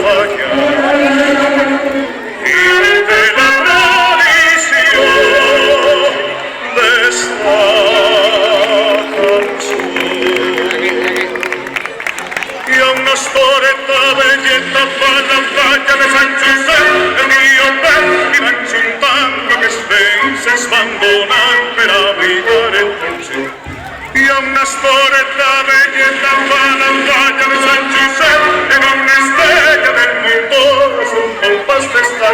falla y de la tradición de esta canción. Y a una storetta belletta fa la falla de San Josep, el mio pet diventa un tango che spense sbandona per abitare il concetto. Y a una storetta belletta fa la falla de San Josep, e non una estrella del mundo es un compás de esta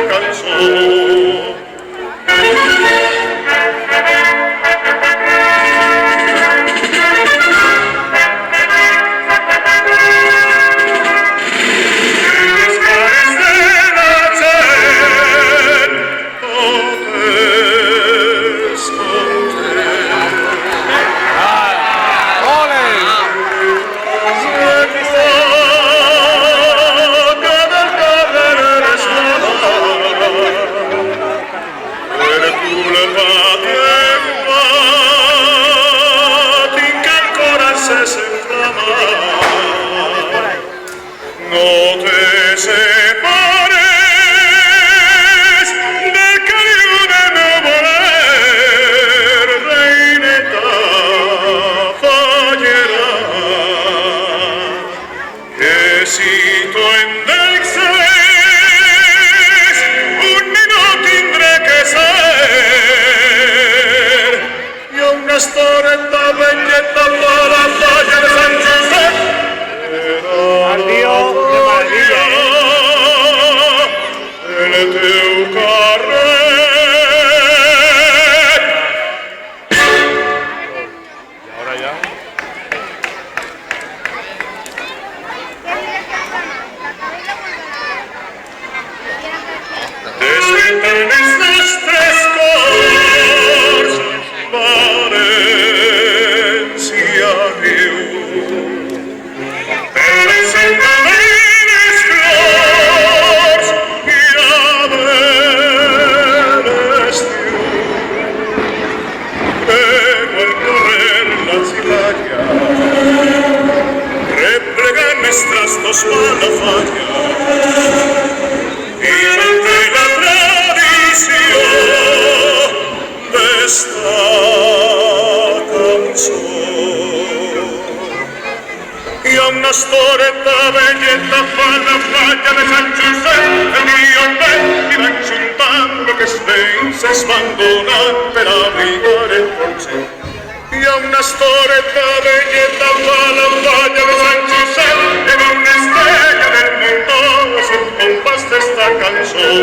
canción.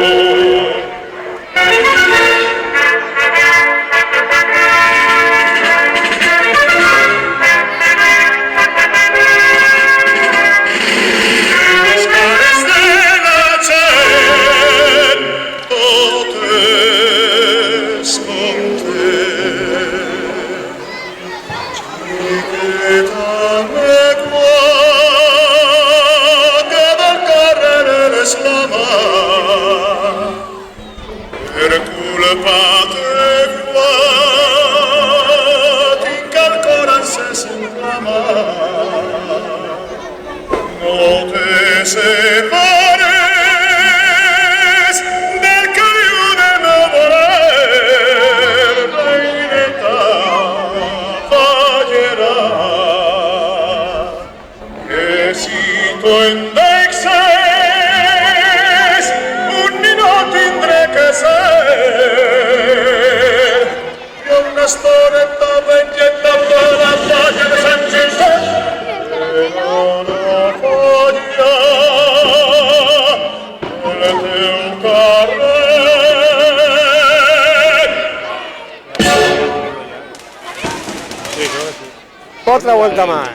Otra vuelta más.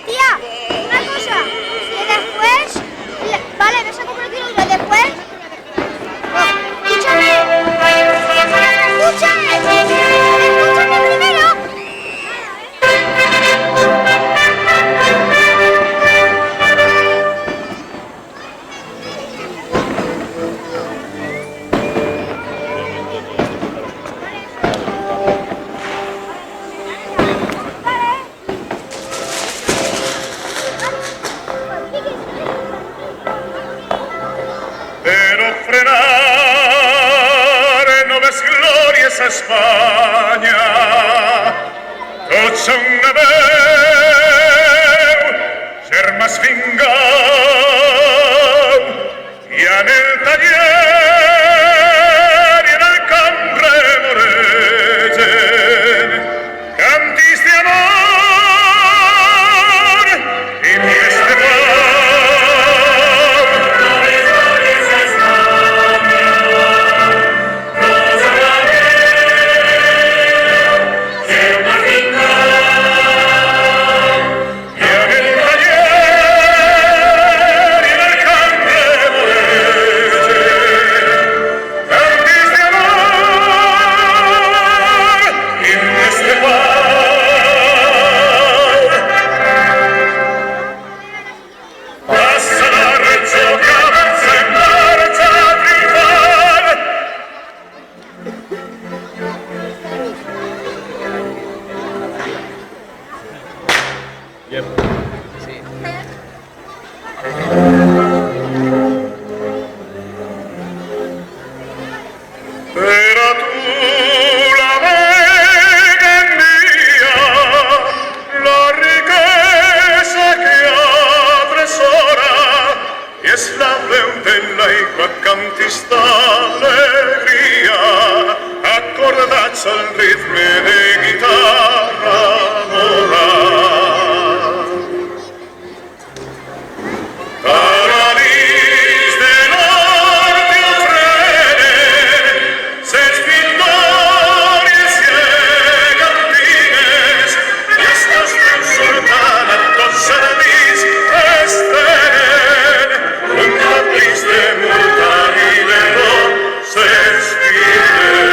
Tía, una cosa, que después, vale, no sé cómo lo quiero, pero después, escúchame, escúchame primero. Espanya. Tots som una veu, germans vingueu, i en el taller i en el camp remoregen cantis d'amor, himnes de pau. Era tu la vega mia, la riquesa que atresora, i és la veu de l'aigua cantis d'alegria, acordats al ritme de guitarra mora. Paradís de nord i ofrenen ses victòries gegantines, i estos veus surten a tots serveis estenen un tapiz de mortal i de roses fines.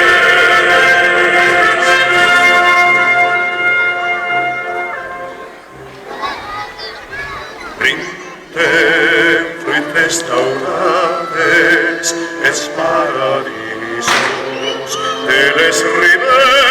Brinden fruites daurades els paradisos de les riberes